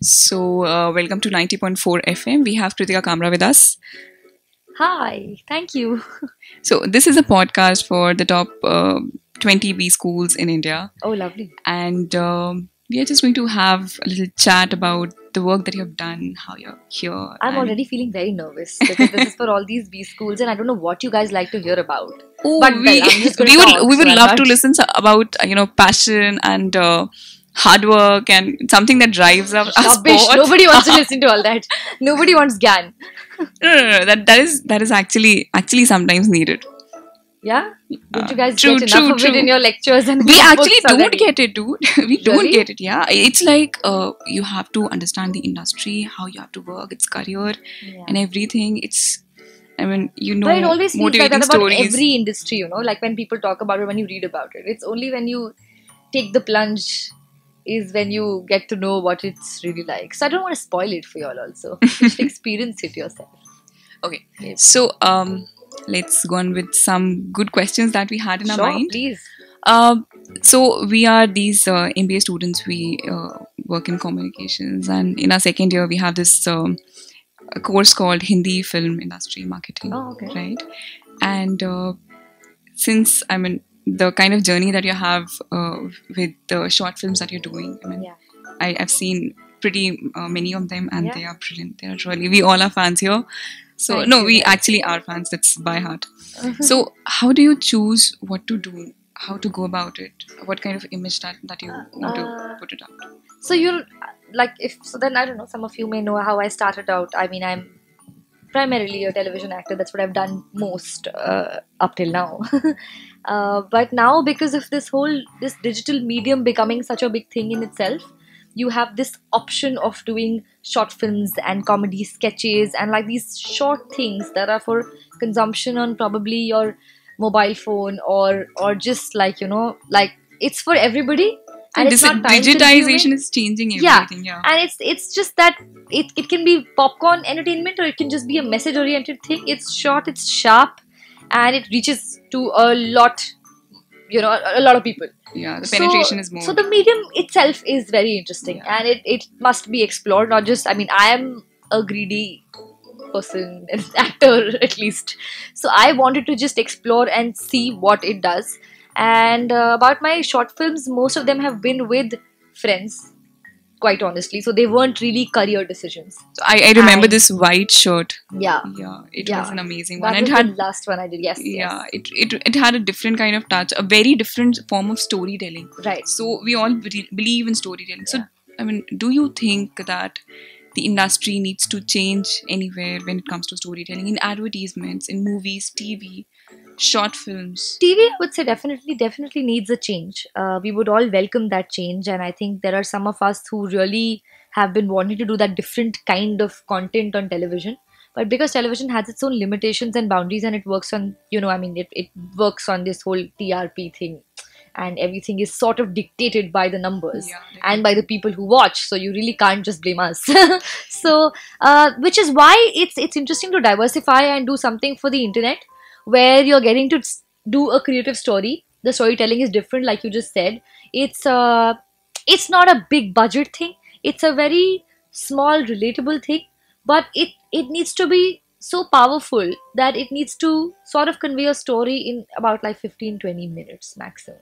Welcome to 90.4 FM. We have Kritika Kamra with us. Hi, thank you. So, this is a podcast for the top 20 B schools in India. Oh, lovely. And we are just going to have a little chat about the work that you have done, how you're here. I'm and- already feeling very nervous because this is for all these B schools, and I don't know what you guys like to hear about. Oh, But we, well, I'm just gonna we would, talk, we would so I'm love to not- listen about, passion and hard work and something that drives up us Rubbish. both. Nobody wants to listen to all that. Nobody wants GAN. No. That is actually sometimes needed. Yeah? Don't you guys True, get true, enough of it true. in your lectures and We books actually don't already? get it, dude. We don't Really? get it. Yeah, it's like you have to understand the industry, how you have to work, its career, Yeah. and everything. It's, But it always feels like motivating that about stories. every industry, like when people talk about it, when you read about it. It's only when you take the plunge is when you get to know what it's really like. So I don't want to spoil it for you all also. You should experience it yourself. Okay, Yes. so let's go on with some good questions that we had in our Sure, mind. please. So we are these MBA students. We work in communications, and in our second year, we have this a course called Hindi Film Industry Marketing. Oh, okay. Right, and since the kind of journey that you have with the short films that you're doing, Yeah. I've seen pretty many of them, and Yeah. they are brilliant. They are really, we all are fans here. So Thank no, you. we actually are fans. That's by heart. So how do you choose what to do? How to go about it? What kind of image that you want to put it out? So you're like, then I don't know, some of you may know how I started out. I mean, I'm primarily a television actor. That's what I've done most up till now. But now, because of this digital medium becoming such a big thing in itself, you have this option of doing short films and comedy sketches and like these short things that are for consumption on probably your mobile phone or just like like it's for everybody, and it's not time Digitization consuming. is changing Yeah. everything. Yeah. And it's just that it can be popcorn entertainment or it can just be a message oriented thing. It's short, it's sharp, and it reaches to a lot of people. Yeah, the penetration is more. So the medium itself is very interesting, and it must be explored. Not just, I mean, I am a greedy person, an actor at least. So I wanted to just explore and see what it does. And about my short films, most of them have been with friends, quite honestly. So they weren't really career decisions. So I remember And- this white shirt. Yeah. Yeah, it Yeah. was an amazing one. That And was it the had last one I did. Yes. yeah, Yes. it had a different kind of touch, a very different form of storytelling. Right. So we all believe in storytelling. So Yeah. do you think that the industry needs to change anywhere when it comes to storytelling in advertisements, in movies, TV, short films? TV, I would say definitely needs a change. We would all welcome that change, and I think there are some of us who really have been wanting to do that different kind of content on television. But because television has its own limitations and boundaries, and it works on, it works on this whole TRP thing, and everything is sort of dictated by the numbers Yeah, and by the people who watch. So you really can't just blame us. So, which is why it's interesting to diversify and do something for the internet where you're getting to do a creative story. The storytelling is different, like you just said. It's not a big budget thing. It's a very small, relatable thing, but it needs to be so powerful that it needs to sort of convey a story in about like 15-20 minutes maximum.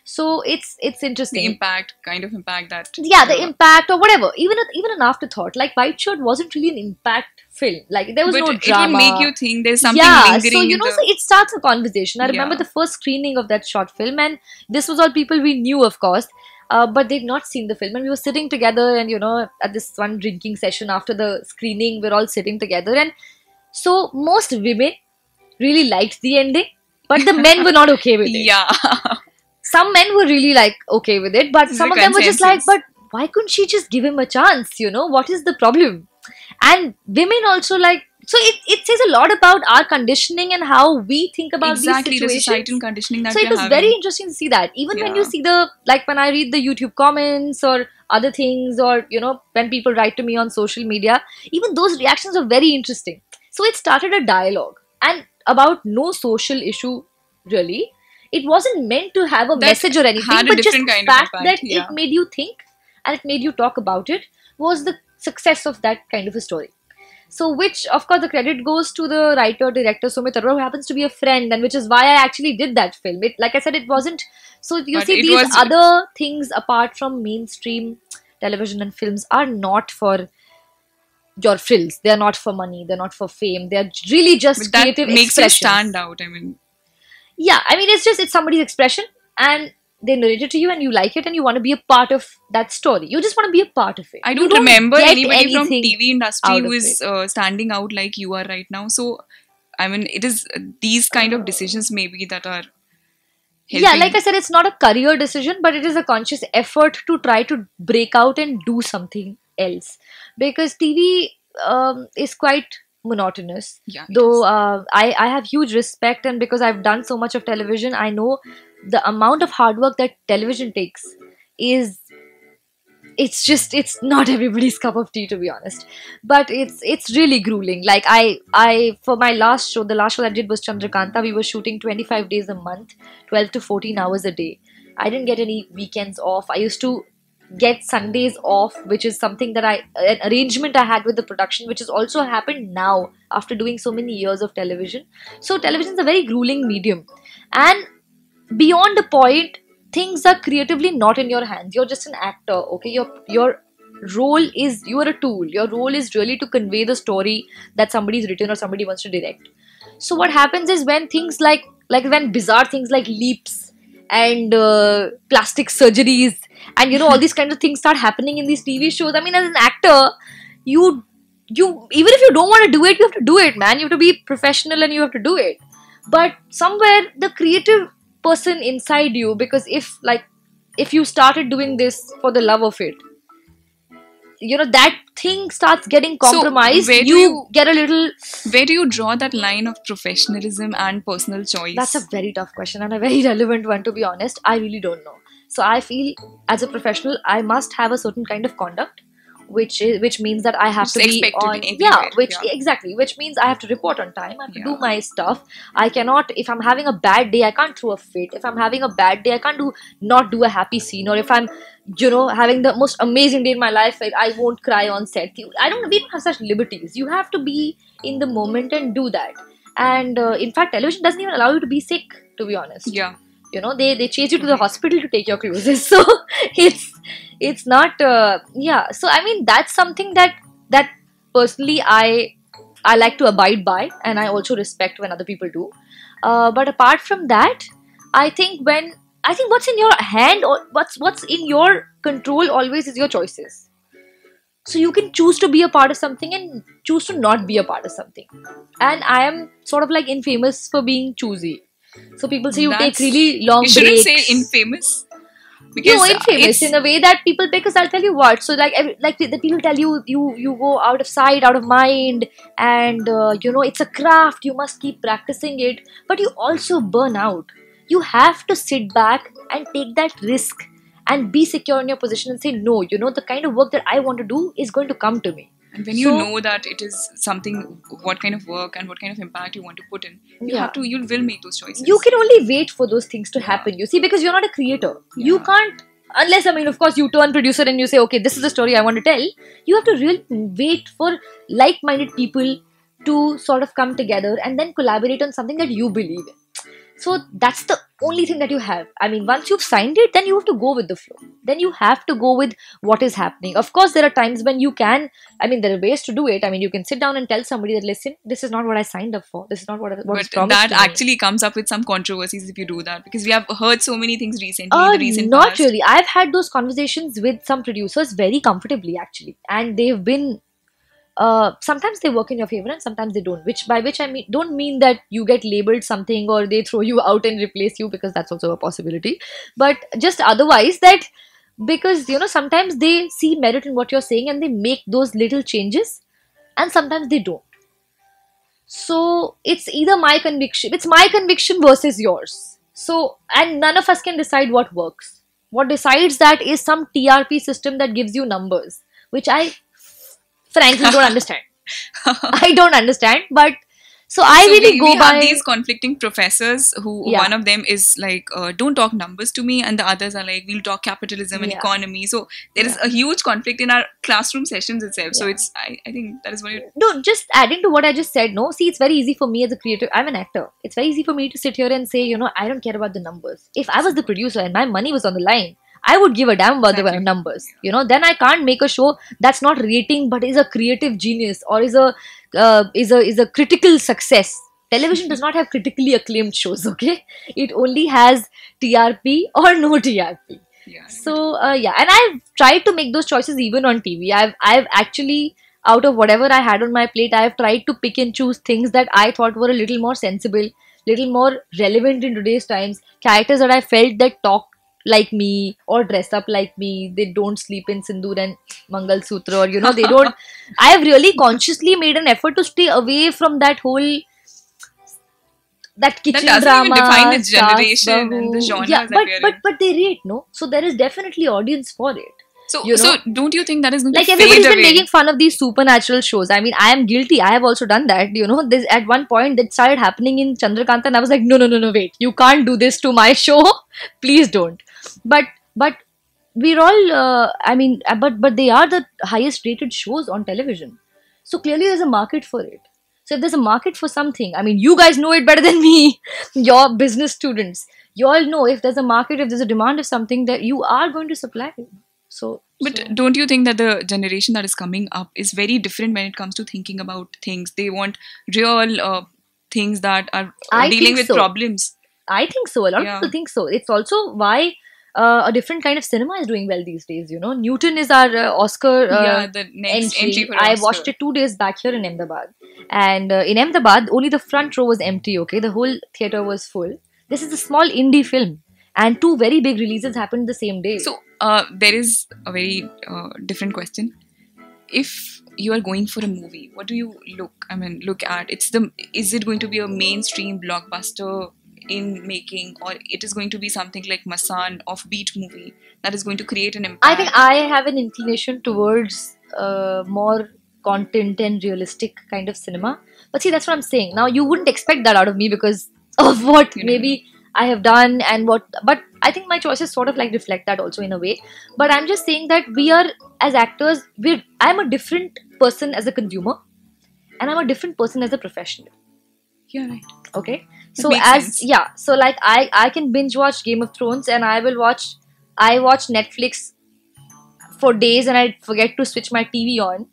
So it's The interesting. kind of impact that. Yeah, the impact or whatever, even an afterthought. Like White Shirt wasn't really an impact film. Like there was But no it drama. will make you think there's something Yeah, lingering so in so the. it starts a conversation. I remember Yeah. the first screening of that short film, and this was all people we knew, of course, but they'd not seen the film. And we were sitting together, and at this one drinking session after the screening, we're all sitting together, and so most women really liked the ending, but the men were not okay with it. Yeah. Some men were really like okay with it, but This is some a of them were just like, consensus. but why couldn't she just give him a chance? What is the problem? And women also like, so it says a lot about our conditioning and how we think about Exactly, these the situations. societal conditioning that So it we're was very having. interesting to see that. Even when you Yeah. see when I read the YouTube comments or other things, or when people write to me on social media, even those reactions are very interesting. So it started a dialogue and about no social issue really. It wasn't meant to have a That message or anything, had a but just different the kind of fact impact, that yeah. it made you think and it made you talk about it. was the success of that kind of a story. So, which of course the credit goes to the writer director Sumit Arora, who happens to be a friend, and which is why I actually did that film. It, like I said, it wasn't. So you But see, it these was other things apart from mainstream television and films are not for your frills. They are not for money. They're not for fame. They are really just but that creative makes you expressions. stand out. I mean, Yeah, I mean, it's somebody's expression, and they narrate it to you, and you like it, and you want to be a part of that story. You just want to be a part of it. I You don't remember get anybody from anything TV industry out who of is it. standing out like you are right now. So, I mean, it is these kind of decisions maybe that are Yeah, like I helping. said, it's not a career decision, but it is a conscious effort to try to break out and do something else. Because TV is quite monotonous. Yeah, it Though is. I have huge respect, and because I've done so much of television, I know the amount of hard work that television takes is, it's not everybody's cup of tea, to be honest. But it's really grueling. Like I for my last show, the last show that I did was Chandrakanta. We were shooting 25 days a month, 12 to 14 hours a day. I didn't get any weekends off. I used to get Sundays off, which is something that an arrangement I had with the production, which has also happened now after doing so many years of television. So television is a very grueling medium, and beyond a point, things are creatively not in your hands. You're just an actor. Okay, your role is, you are a tool. Your role is really to convey the story that somebody's written or somebody wants to direct. So what happens is, when things like when bizarre things like leaps and plastic surgeries and all these kinds of things start happening in these TV shows, I mean, as an actor, you even if you don't want to do it, you have to do it, man. You have to be professional and you have to do it. But somewhere the creative person inside you, because if you started doing this for the love of it, that thing starts getting So, compromised. where do You you get a little. where do you draw that line of professionalism and personal That's a choice? very tough question and a very relevant one, to be honest. I really don't know. So I feel, as a professional, I must have a certain kind of conduct, which means that I have Which to is be expected on. Yeah, everywhere. which Yeah, exactly, which means I have to report on time. I have to do yeah. my stuff. I cannot, if I'm having a bad day, I can't throw a fit. If I'm having a bad day, I can't not do a happy scene. Or if I'm having the most amazing day in my life, I won't cry on set. We don't have such liberties. You have to be in the moment and do that. And in fact, television doesn't even allow you to be sick, to be honest. Yeah. They chase you to the Right. hospital to take your cruises. So it's not. Yeah. So I mean, that's something that personally I like to abide by, and I also respect when other people do. But apart from that, I think what's in your hand, or what's in your control always, is your choices. So you can choose to be a part of something and choose to not be a part of something. And I am sort of like infamous for being choosy. So people say you take That's really long you shouldn't say breaks. infamous No, because infamous it's in a way that people, because I'll tell you what. So like the people tell you, you go out of sight, out of mind, and it's a craft. You must keep practicing it, but you also burn out. You have to sit back and take that risk and be secure in your position and say no. The kind of work that I want to do is going to come to me. and when you So know that it is something, what kind of work and what kind of impact you want to put in, yeah, you will make those choices. you can only wait for those things to Yeah. happen. You see, because you're not a creator. You Yeah. can't, unless, I mean, of course, you turn producer and you say, okay, this is the story I want to tell. You have to really wait for like-minded people to sort of come together and then collaborate on something that you believe in. So that's the only thing that you have. I mean, once you've signed it, then you have to go with the flow. Then you have to go with what is happening. Of course, there are times when you can, I mean, there are ways to do it. I mean, you can sit down and tell somebody that, listen, this is not what I signed up for. This is not what is But promised that to me. actually comes up with some controversies if you do that, because we have heard so many things recently in the recent Not past. really. I've had those conversations with some producers very comfortably, actually, and they've been. Sometimes they work in your favor and sometimes they don't. By which I mean, don't mean that you get labeled something or they throw you out and replace you, because that's also a possibility. But just otherwise, that because sometimes they see merit in what you're saying and they make those little changes, and sometimes they don't. So it's either my conviction. It's my conviction versus yours. So, and none of us can decide what works. What decides that is some TRP system that gives you numbers, which I frankly don't understand. I don't understand, but So I So really we go have by these conflicting professors who yeah one of them is like, don't talk numbers to me, and the others are like, we'll talk capitalism and yeah economy. So there is yeah a huge conflict in our classroom sessions itself. So yeah. it's I think that is what it. No, just adding to what I just said. No, see, it's very easy for me as a creative. I'm an actor. It's very easy for me to sit here and say, I don't care about the numbers. If I was the producer and my money was on the line, I would give a damn about the Exactly. numbers. Then I can't make a show that's not rating but is a creative genius or is a critical success. Television does not have critically acclaimed shows. Okay, it only has TRP or no TRP. Yeah. So yeah, and I've tried to make those choices even on TV. I've actually, out of whatever I had on my plate, I've tried to pick and choose things that I thought were a little more sensible, little more relevant in today's times. Characters that I felt that talk like me or dress up like me. They don't sleep in sindoor and Mangal Sutra, or they don't. I have really consciously made an effort to stay away from that whole that That kitchen doesn't even define drama, the saas generation and the bahu. genres Yeah, that we are in. but they rate, no. So there is definitely audience for it. So You know, don't you think that is going to like fade everybody's been away? making fun of these supernatural shows. I mean, I am guilty. I have also done that. This at one point that started happening in Chandrakanta, and I was like, no, no, no, no, wait, you can't do this to my show. Please don't. But we're all. I mean, but they are the highest rated shows on television. So clearly, there's a market for it. So if there's a market for something, I mean, you guys know it better than me. Your business students, you all know if there's a market, if there's a demand of something that you are going to supply. So. But don't you think that the generation that is coming up is very different when it comes to thinking about things? They want real things that are I dealing think with so. problems. I think so. A lot of Yeah. people think so. It's also why a different kind of cinema is doing well these days. Newton is our Oscar Yeah, the next entry for I Oscar. watched it 2 days back here in Ahmedabad, and in Ahmedabad only the front row was empty. Okay, the whole theater was full. This is a small indie film, and 2 very big releases happened the same day. So there is a very different question. If you are going for a movie, what do you look at? Is it going to be a mainstream blockbuster in making, or it is going to be something like Masan, offbeat movie that is going to create an impact? I think I have an inclination towards more content and realistic kind of cinema. But see, that's what I'm saying. Now, you wouldn't expect that out of me because of what maybe I have done and what. But I think my choices sort of like reflect that also in a way. But I'm just saying that we are, as actors, I'm a different person as a consumer, and I'm a different person as a professional. Yeah, right. Okay. That So makes sense. so like I can binge watch Game of Thrones, and I watch Netflix for days, and I forget to switch my TV on.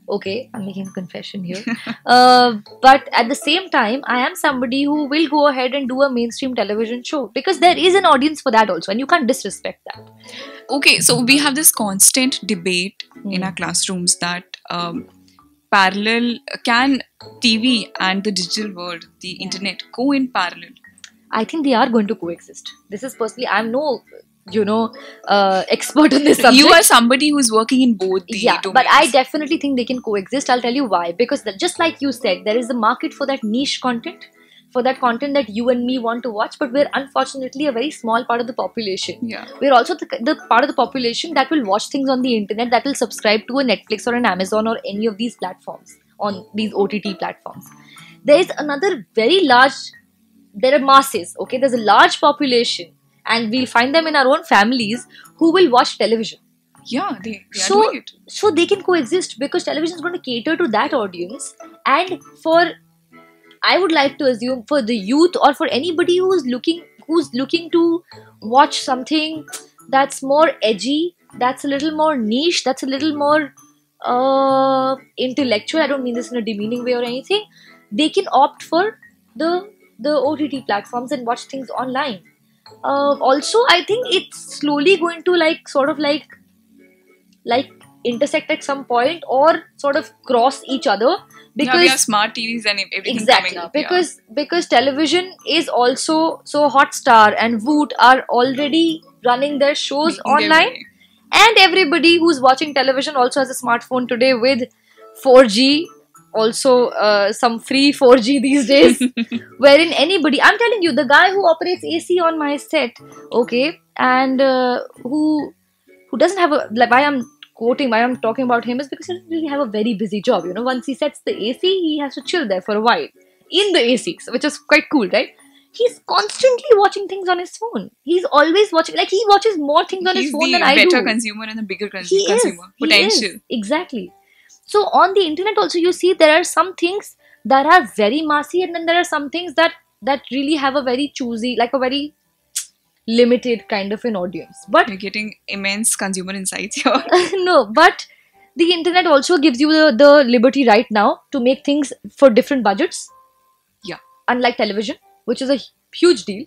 Okay, I'm making a confession here. But at the same time, I am somebody who will go ahead and do a mainstream television show because there is an audience for that also, and you can't disrespect that. Okay, so we have this constant debate in our classrooms that parallel can TV and the digital world, the internet, go in parallel. I think they are going to coexist. This is personally, I'm no expert on this subject. You are somebody who's working in both the domains. But I definitely think they can coexist. I'll tell you why. Because just like you said, there is a market for that niche content, for that content that you and me want to watch, but we're unfortunately a very small part of the population. Yeah. We're also the part of the population that will watch things on the internet, that will subscribe to a Netflix or an Amazon or any of these platforms, on these OTT platforms. There is another very large, there are masses, okay? There's a large population, and we'll find them in our own families who will watch television. Yeah, they are doing it. So they can coexist because television is going to cater to that audience, and I would like to assume for the youth or for anybody who's looking to watch something that's more edgy, that's a little more niche, that's a little more intellectual. I don't mean this in a demeaning way or anything. They can opt for the OTT platforms and watch things online. Also, I think it's slowly going to sort of intersect at some point or sort of cross each other, because we have smart TVs and everything exactly coming up. Because television is also, so Hotstar and Voot are already running their shows online, and everybody who's watching television also has a smartphone today with 4G, also some free 4G these days, wherein anybody, I'm telling you, the guy who operates AC on my set, okay, and who doesn't have a, why I'm talking about him is because he doesn't really have a very busy job. Once he sets the AC, he has to chill there for a while. in the AC, which is quite cool, right? He's constantly watching things on his phone. He's always watching, like he watches more things on his He's phone the than I better do. consumer and the bigger He is. consumer. He Potential. is. Exactly. So on the internet also you see there are some things that are very massy, and then there are some things that really have a very choosy, like a very limited kind of an audience. But You're getting immense consumer insights here. no, but the internet also gives you the liberty right now to make things for different budgets, Yeah. unlike television, which is a huge deal.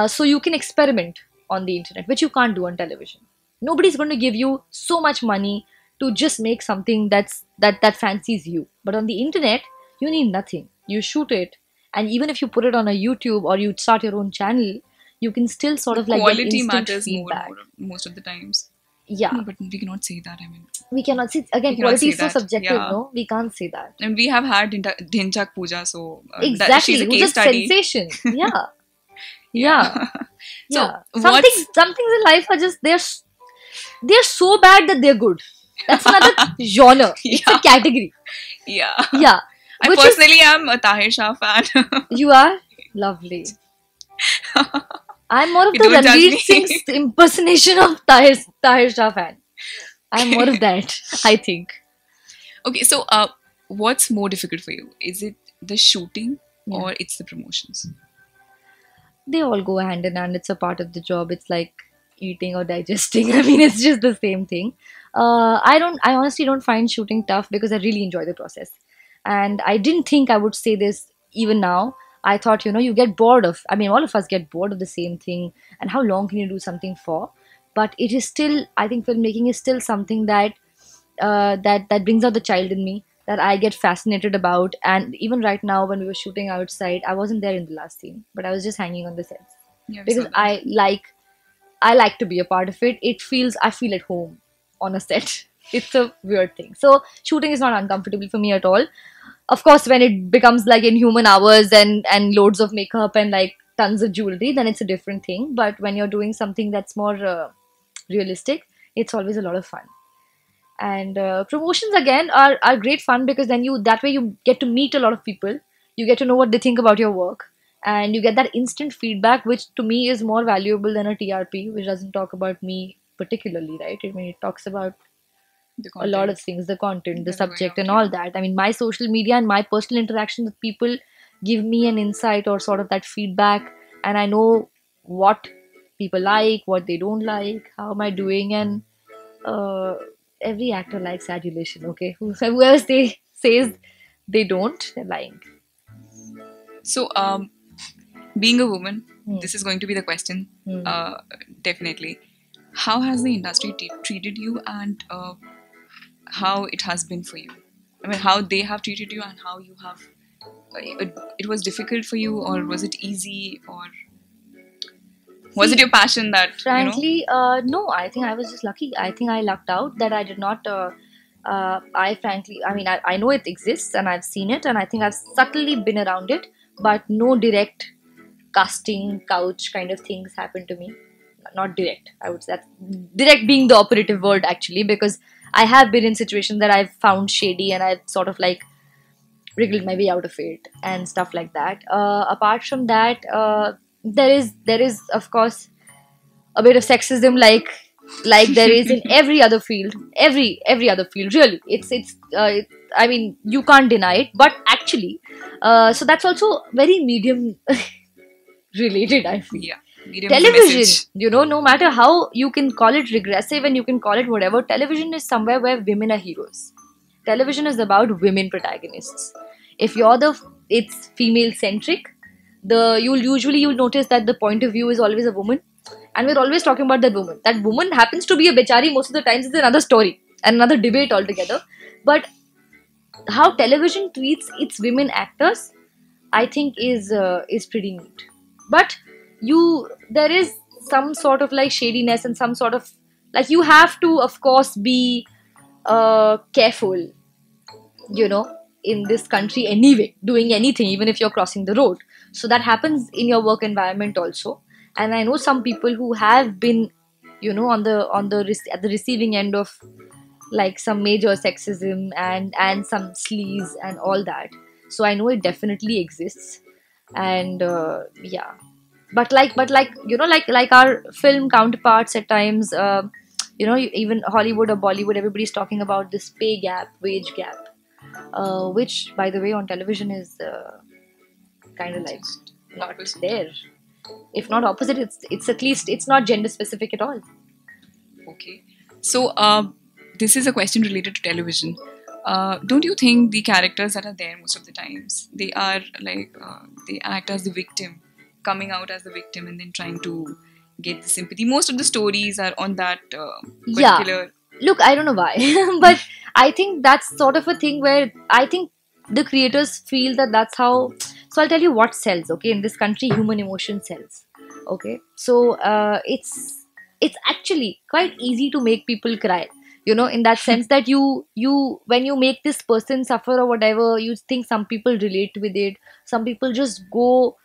So you can experiment on the internet, which you can't do on television. Nobody's going to give you so much money to just make something that fancies you. But on the internet, you need nothing. You shoot it, and even if you put it on a YouTube or you start your own channel, you can still sort of like get Quality instant matters feedback. more most of the times. Yeah, No, but we cannot say that. I mean, we cannot see again. we cannot Quality say is so that. subjective. Yeah. No, we can't say that. And we have had Dhinchak Puja, so Exactly, she's a who's case a study. sensation. Yeah, yeah, So yeah. what's Some things in life are just they're so bad that they're good. That's another genre. It's a Yeah. category. yeah? Yeah, I which is personally am a Tahir Shah fan. you are lovely. I'm more of the Don't judge Ranveer me. Singh's impersonation of Tahir Shah fan. I'm more of that, I think. Okay, so what's more difficult for you? Is it the shooting Yeah. or it's the promotions? They all go hand in hand. It's a part of the job. It's like eating or digesting. I mean, it's just the same thing. I honestly don't find shooting tough because I really enjoy the process. And I didn't think I would say this even now. I thought, you get bored of, I mean, all of us get bored of the same thing. And how long can you do something for? But it is still, I think filmmaking is still something that brings out the child in me, that I get fascinated about. And even right now, when we were shooting outside, I wasn't there in the last scene, but I was just hanging on the sets Yeah, we because saw that. I like to be a part of it. I feel at home on a set. It's a weird thing. So shooting is not uncomfortable for me at all. Of course, when it becomes like inhuman hours and loads of makeup and like tons of jewelry, then it's a different thing. But when you're doing something that's more realistic, it's always a lot of fun. And promotions again are great fun because then that way you get to meet a lot of people. You get to know what they think about your work, and you get that instant feedback, which to me is more valuable than a TRP, which doesn't talk about me particularly, right? I mean, it talks about The a lot of content things, the content, the that are going subject, out, and yeah. all that. I mean, my social media and my personal interaction with people give me an insight or sort of that feedback, and I know what people like, what they don't like, how am I doing, and uh, every actor likes adulation. Okay, whoever says they don't, they're lying. So, being a woman, Hmm. this is going to be the question. Hmm. Definitely. How has the industry treated you, and how it has been for you? I mean, how they have treated you, and how you have. It was difficult for you, or was it easy, or was it See, your passion that frankly, no. I think I was just lucky. I think I lucked out that I did not. I know it exists and I've seen it, and I think I've subtly been around it, but no direct casting couch kind of things happened to me. Not direct, I would say. That's direct being the operative word actually, because I have been in situations that I've found shady and I've sort of like wriggled my way out of it and stuff like that. Apart from that, there is of course a bit of sexism, like there is in every other field, every other field. Really, I mean, you can't deny it. But actually, so that's also very medium related, I feel. Yeah, medium is a Television, message. no matter how you can call it regressive and you can call it whatever, television is somewhere where women are heroes. Television is about women protagonists. If it's female centric, you'll notice that the point of view is always a woman, and we're always talking about that woman. That woman happens to be a bechari most of the times. It's another story and another debate altogether. But how television treats its women actors, I think is pretty neat. But there is some sort of like shadiness and some sort of like, you have to of course be careful, in this country anyway, doing anything, even if you're crossing the road. So that happens in your work environment also. And I know some people who have been, at the receiving end of like some major sexism and some sleaze and all that. so I know it definitely exists. And yeah, but like like our film counterparts at times, even Hollywood or Bollywood, everybody's talking about this pay gap, wage gap, which by the way on television is kind of like Just not opposite. there. If not opposite, it's at least it's not gender specific at all. Okay. So, this is a question related to television. Don't you think the characters that are there most of the times, they are like, they act as the victim, coming out as the victim and then trying to get the sympathy? Most of the stories are on that Yeah. particular. Look, I don't know why, but I think that's sort of a thing where I think the creators feel that that's how. So I'll tell you what sells. Okay, in this country, human emotion sells. Okay, so it's actually quite easy to make people cry. In that sense that you when you make this person suffer or whatever, you think some people relate with it. Some people just go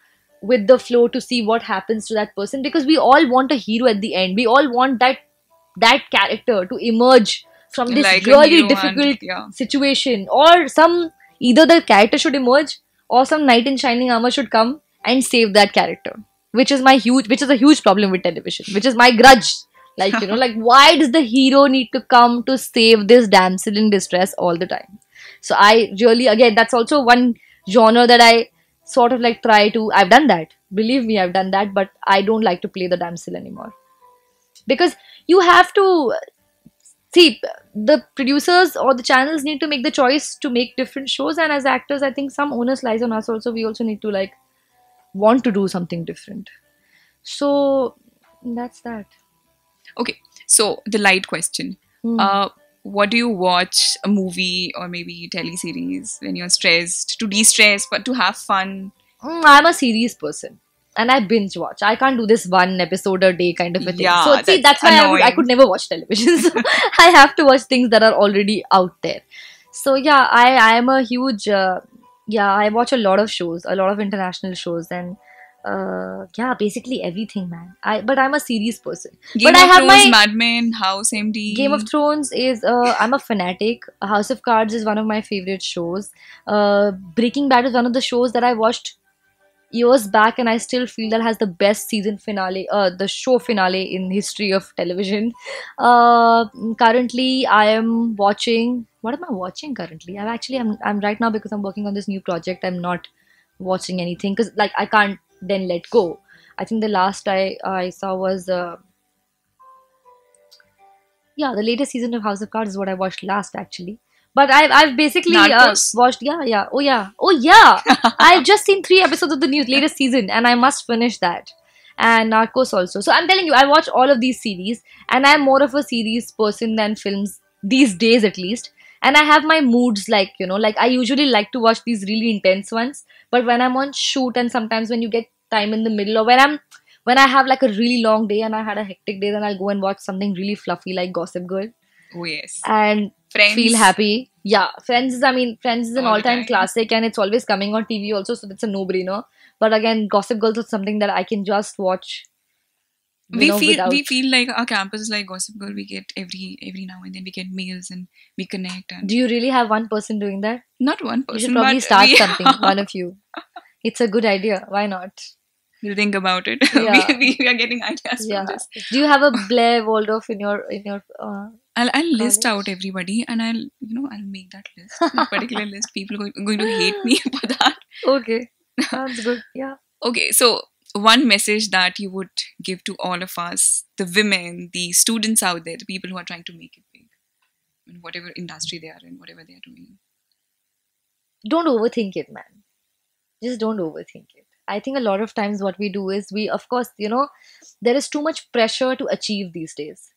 with the flow to see what happens to that person, because we all want a hero at the end. We all want that character to emerge from this Like a really hero, and difficult yeah. situation, or some either the character should emerge or some knight in shining armor should come and save that character, which is a huge problem with television, which is my grudge. Like, like, why does the hero need to come to save this damsel in distress all the time? So I really, again, that's also one genre that I sort of like try to. I've done that, believe me, I've done that, but I don't like to play the damsel anymore, because you have to see, the producers or the channels need to make the choice to make different shows, and as actors, I think some onus lies on us also. We also need to like want to do something different. So that's that. Okay. So the light question. Hmm. Uh, what do you watch a movie or maybe teleseries when you're stressed, to de-stress but to have fun? I'm a series person, and I binge watch. I can't do this one episode a day kind of a thing. So Yeah, see, that's that's why I annoying. could never watch television. So I have to watch things that are already out there. So yeah, I am a huge yeah. I watch a lot of shows, a lot of international shows, and yeah, basically everything, man. But I'm a series person. But Game I of have Thrones, my Mad Men, House, Game of MD. Thrones is I'm a fanatic. House of Cards is one of my favorite shows. Breaking Bad is one of the shows that I watched years back, and I still feel that has the best season finale, the show finale in history of television. Currently I am watching, what am I watching currently? I'm right now, because I'm working on this new project, I'm not watching anything, because like I can't then let go. I think the last I saw was yeah, the latest season of House of Cards is what I watched last, actually. But I've basically Narcos. watched, yeah, oh yeah. I've just seen 3 episodes of the new latest season, and I must finish that. And Narcos also. So I'm telling you, I watch all of these series, and I'm more of a series person than films these days, at least. And I have my moods, like, like I usually like to watch these really intense ones. But when I'm on shoot, and sometimes when you get time in the middle, or when I have like a really long day and I had a hectic day, then I'll go and watch something really fluffy like Gossip Girl Oh yes. and feel Friends happy. Yeah, Friends is an all the all-time time. classic, and it's always coming on TV also, so that's a no-brainer. But again, Gossip Girl is something that I can just watch, We without. feel like our campus is like Gossip Girl. We get every now and then we get mails and we connect, and Do you really have one person doing that? not one You should person, probably but start we something, one of you. It's a good idea. Why not? will think about it. Yeah, We are getting ideas from yeah. this. Do you have a Blair Waldorf in your I'll list out college? everybody, and I'll make that list, that particular list. People going to hate me for that. Okay, sounds good. Yeah. Okay, so one message that you would give to all of us, the women, the students out there, the people who are trying to make it big, in whatever industry they are in, whatever they are doing. Don't overthink it, man. Just don't overthink it. I think a lot of times what we do is we, of course, there is too much pressure to achieve these days.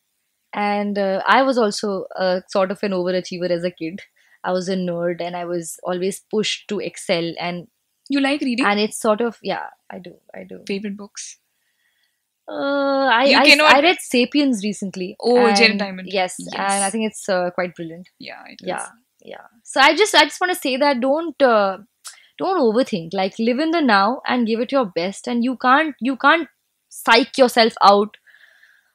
And I was also sort of an overachiever as a kid. I was a nerd, and I was always pushed to excel. You like reading? And it's sort of, yeah, I do. Favorite books? I, You I cannot. read Sapiens recently, Oh, Jared and Diamond. yes, and I Yes. think it's quite brilliant. Yeah, it Yeah, is. yeah. So I just want to say that don't overthink. Like, live in the now and give it your best, and you can't psych yourself out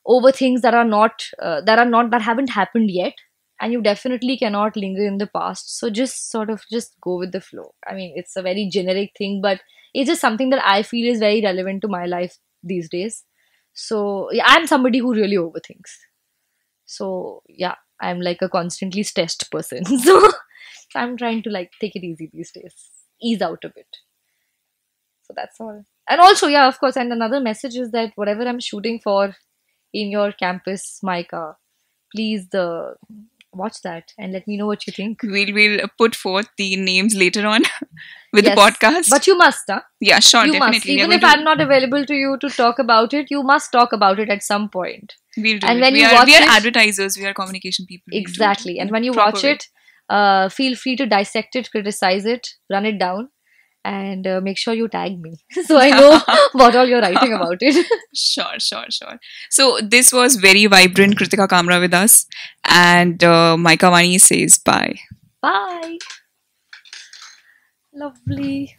over things that haven't happened yet. and you definitely cannot linger in the past. So just sort of just go with the flow. I mean, it's a very generic thing, but it's just something that I feel is very relevant to my life these days. So yeah, I'm somebody who really overthinks. So yeah, I'm like a constantly stressed person. So I'm trying to like take it easy these days, ease out a bit. So that's all. And also, yeah, of course, and another message is that whatever I'm shooting for in your campus, Micah, please watch that and let me know what you think. We'll put forth the names later on with Yes, the podcast. but you must, huh? Yeah, sure, You definitely. must. Even if I'm not available to you to talk about it, you must talk about it at some point. We'll do And it. when We you are watch it, advertisers. We are communication people. We'll do it exactly. in And a when you proper watch way. it, feel free to dissect it, criticize it, run it down, and make sure you tag me so I know what all you're writing about it. Sure. So this was very vibrant Kritika Kamra with us, and Micavaani says bye. Bye. Lovely.